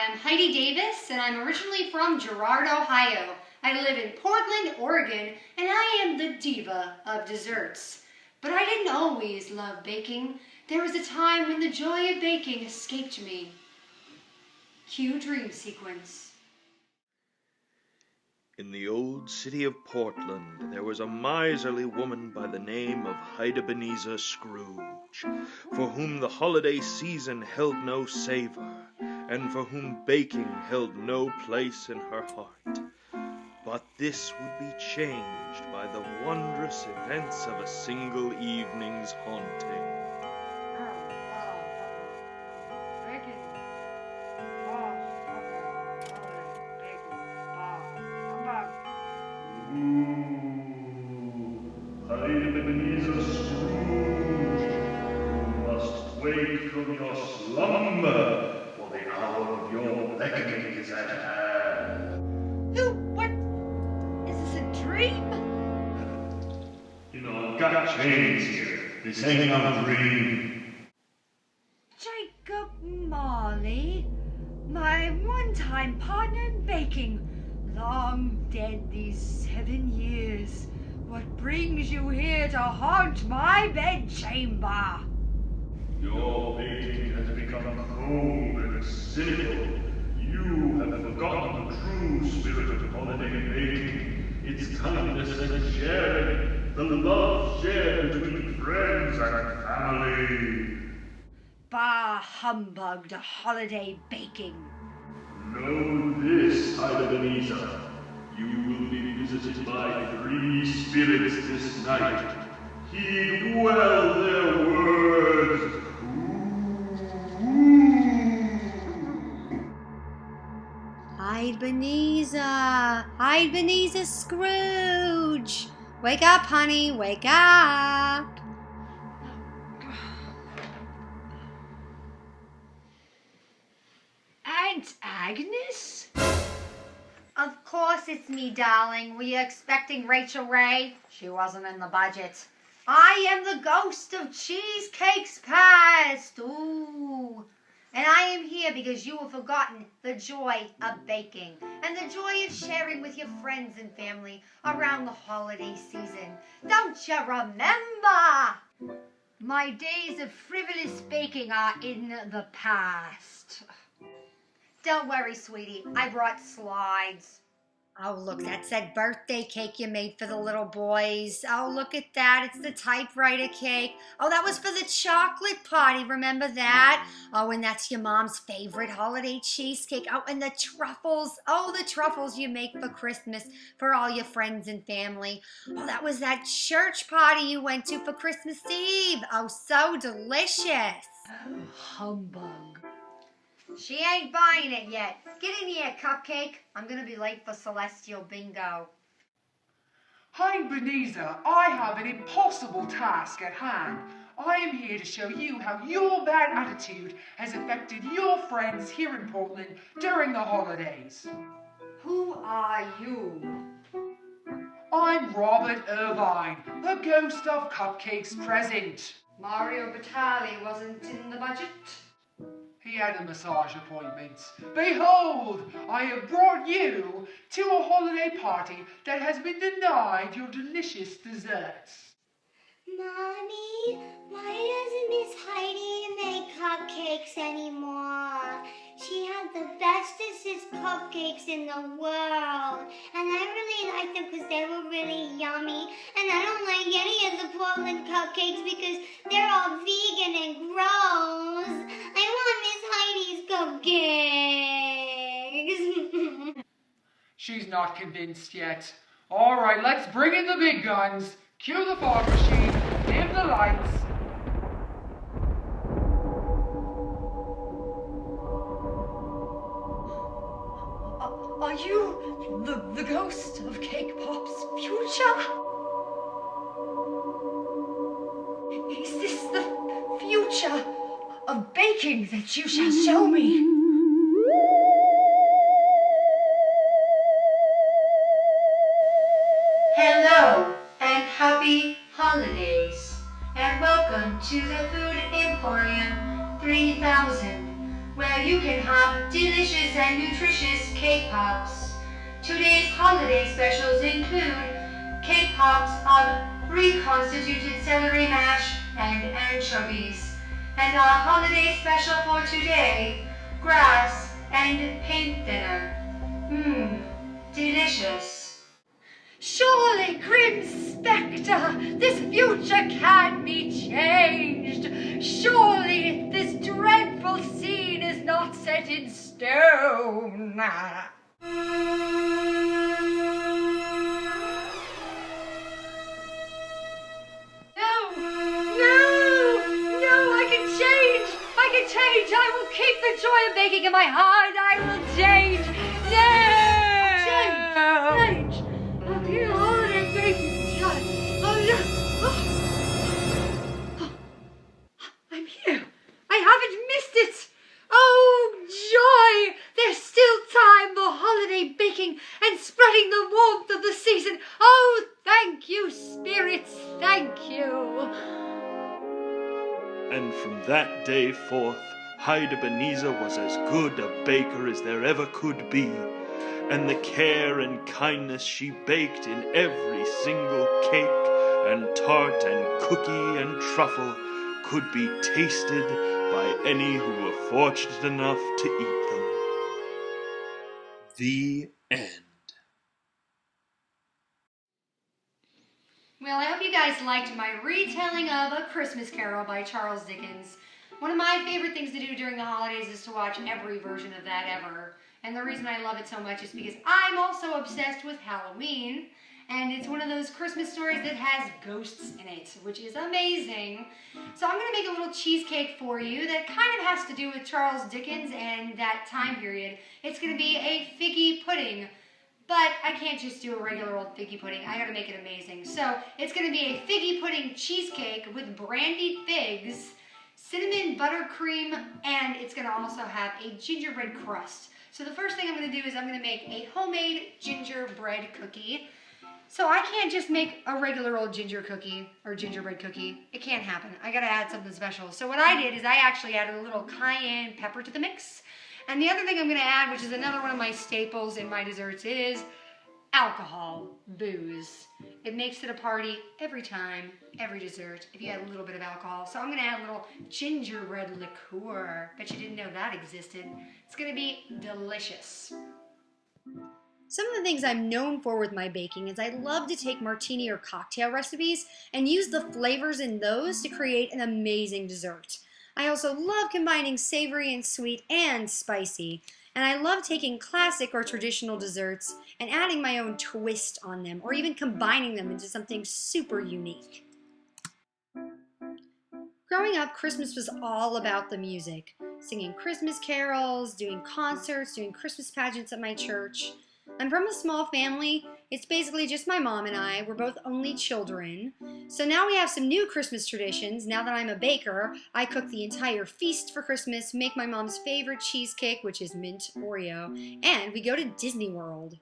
I'm Heidi Davis, and I'm originally from Girard, Ohio. I live in Portland, Oregon, and I am the diva of desserts. But I didn't always love baking. There was a time when the joy of baking escaped me. Cue dream sequence. In the old city of Portland, there was a miserly woman by the name of Heidi Scrooge, for whom the holiday season held no savor, and for whom baking held no place in her heart. But this would be changed by the wondrous events of a single evening's haunting. Ebenezer Scrooge, you must wake from your slumber, for the hour of your beckoning is at hand. What? Is this a dream? You know, I've got chains here. This ain't no dream. Jacob Marley, my one-time partner in baking, long dead these 7 years. What brings you here to haunt my bedchamber? Your baking has become cold and cynical. You have forgotten the true spirit of holiday baking. It's kindness and sharing, the love shared between friends and family. Bah humbug to holiday baking. Know this, Ebenezer. You will be visited by 3 spirits this night. Heed well their words. Ebenezer Scrooge. Wake up, honey, wake up. Aunt Agnes? Of course it's me, darling. Were you expecting Rachel Ray? She wasn't in the budget. I am the ghost of cheesecakes past. Ooh. And I am here because you have forgotten the joy of baking and the joy of sharing with your friends and family around the holiday season. Don't you remember? My days of frivolous baking are in the past. Don't worry, sweetie. I brought slides. Oh, look, that's that birthday cake you made for the little boys. Oh, look at that. It's the typewriter cake. Oh, that was for the chocolate party. Remember that? Oh, and that's your mom's favorite holiday cheesecake. Oh, and the truffles. Oh, the truffles you make for Christmas for all your friends and family. Oh, that was that church party you went to for Christmas Eve. Oh, so delicious. Oh, humbug. She ain't buying it yet. Get in here, Cupcake. I'm going to be late for Celestial Bingo. Hi, Ebenezer. I have an impossible task at hand. I am here to show you how your bad attitude has affected your friends here in Portland during the holidays. Who are you? I'm Robert Irvine, the ghost of Cupcake's present. Mario Batali wasn't in the budget. He had a massage appointment. Behold, I have brought you to a holiday party that has been denied your delicious desserts. Mommy, why doesn't Miss Heidi make cupcakes anymore? She had the bestest cupcakes in the world. And I really liked them because they were really yummy. And I don't like any of the Portland cupcakes because they're all vegan and gross. I want Miss Heidi's cupcakes. She's not convinced yet. All right, let's bring in the big guns. Cue the fog machine. Dim the lights. Are you the ghost of Cake Pop's future? Is this the future of baking that you shall show me? Hello and happy holidays, and welcome to the Food Emporium 3000, where you can have delicious and nutritious cake pops. Today's holiday specials include cake pops of reconstituted celery mash and anchovies. And our holiday special for today, grass and paint thinner. Delicious. Surely, grim spectre, this future can be changed. Surely this dreadful scene is not set in stone. Change. I will keep the joy of baking in my heart. I will change. Change. Okay, holiday baking time. I'm here. I haven't missed it. Oh, joy. There's still time for holiday baking and spreading the warmth of the season. Oh, thank you, spirits. Thank you. And from that day forth, Heidi Davis was as good a baker as there ever could be, and the care and kindness she baked in every single cake and tart and cookie and truffle could be tasted by any who were fortunate enough to eat them. The end. Well, I hope you guys liked my retelling of A Christmas Carol by Charles Dickens. One of my favorite things to do during the holidays is to watch every version of that ever. And the reason I love it so much is because I'm also obsessed with Halloween. And it's one of those Christmas stories that has ghosts in it, which is amazing. So I'm going to make a little cheesecake for you that kind of has to do with Charles Dickens and that time period. It's going to be a figgy pudding. But I can't just do a regular old figgy pudding. I gotta make it amazing. So it's gonna be a figgy pudding cheesecake with brandied figs, cinnamon buttercream, and it's gonna also have a gingerbread crust. So the first thing I'm gonna do is I'm gonna make a homemade gingerbread cookie. So I can't just make a regular old ginger cookie or gingerbread cookie. It can't happen. I gotta add something special. So what I did is I actually added a little cayenne pepper to the mix. And the other thing I'm going to add, which is another one of my staples in my desserts, is alcohol, booze. It makes it a party every time, every dessert, if you add a little bit of alcohol. So I'm going to add a little gingerbread liqueur. Bet you didn't know that existed. It's going to be delicious. Some of the things I'm known for with my baking is I love to take martini or cocktail recipes and use the flavors in those to create an amazing dessert. I also love combining savory and sweet and spicy, and I love taking classic or traditional desserts and adding my own twist on them, or even combining them into something super unique. Growing up, Christmas was all about the music, singing Christmas carols, doing concerts, doing Christmas pageants at my church. I'm from a small family. It's basically just my mom and I. We're both only children. So now we have some new Christmas traditions. Now that I'm a baker, I cook the entire feast for Christmas, make my mom's favorite cheesecake, which is mint Oreo, and we go to Disney World.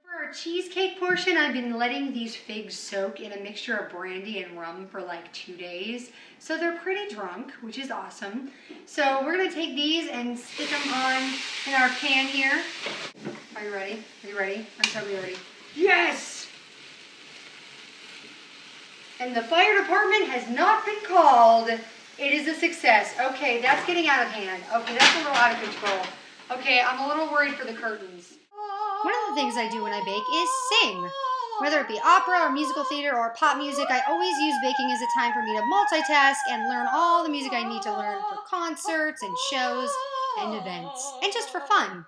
For our cheesecake portion, I've been letting these figs soak in a mixture of brandy and rum for like 2 days. So they're pretty drunk, which is awesome. So we're going to take these and stick them on in our pan here. Are you ready? Are you ready? I'm totally ready. Yes! And the fire department has not been called. It is a success. Okay, that's getting out of hand. Okay, that's a little out of control. Okay, I'm a little worried for the curtains. One of the things I do when I bake is sing. Whether it be opera or musical theater or pop music, I always use baking as a time for me to multitask and learn all the music I need to learn for concerts and shows and events, and just for fun.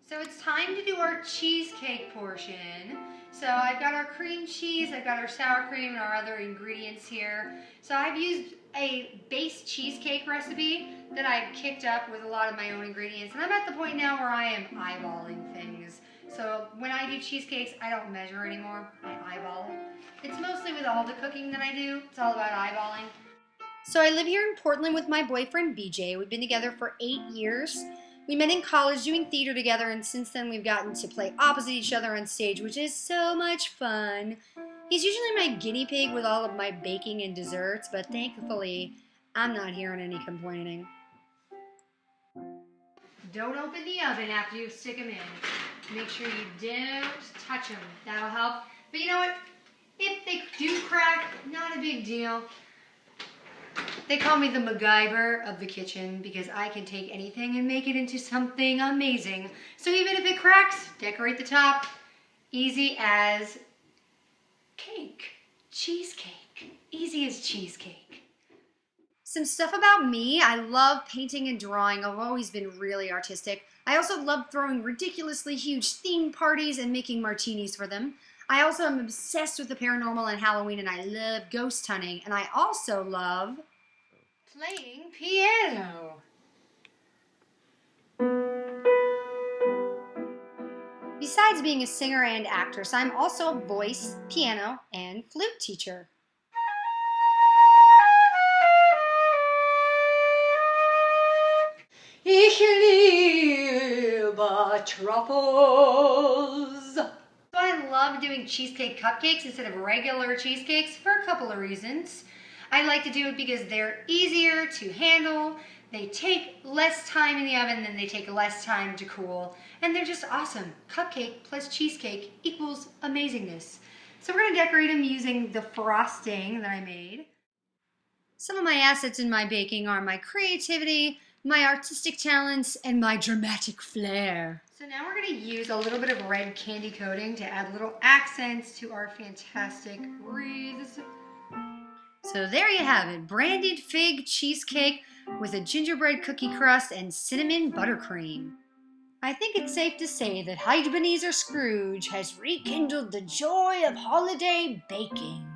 So it's time to do our cheesecake portion. So I've got our cream cheese, I've got our sour cream, and our other ingredients here. So I've used a base cheesecake recipe that I've kicked up with a lot of my own ingredients. And I'm at the point now where I am eyeballing things. So when I do cheesecakes, I don't measure anymore. I eyeball it. It's mostly with all the cooking that I do. It's all about eyeballing. So I live here in Portland with my boyfriend, BJ. We've been together for 8 years. We met in college doing theater together, and since then we've gotten to play opposite each other on stage, which is so much fun. He's usually my guinea pig with all of my baking and desserts, but thankfully, I'm not hearing any complaining. Don't open the oven after you stick them in. Make sure you don't touch them. That'll help. But you know what? If they do crack, not a big deal. They call me the MacGyver of the kitchen because I can take anything and make it into something amazing. So even if it cracks, decorate the top. Easy as cake. Cheesecake. Easy as cheesecake. Some stuff about me. I love painting and drawing. I've always been really artistic. I also love throwing ridiculously huge theme parties and making martinis for them. I also am obsessed with the paranormal and Halloween, and I love ghost hunting. And I also love playing piano. Besides being a singer and actress, I'm also a voice, piano, and flute teacher. Ich liebe truffles. So I love doing cheesecake cupcakes instead of regular cheesecakes for a couple of reasons. I like to do it because they're easier to handle, they take less time in the oven than they take less time to cool, and they're just awesome. Cupcake plus cheesecake equals amazingness. So we're going to decorate them using the frosting that I made. Some of my assets in my baking are my creativity, my artistic talents, and my dramatic flair. So now we're going to use a little bit of red candy coating to add little accents to our fantastic wreaths. So there you have it, brandied fig cheesecake with a gingerbread cookie crust and cinnamon buttercream. I think it's safe to say that Ebenezer Scrooge has rekindled the joy of holiday baking.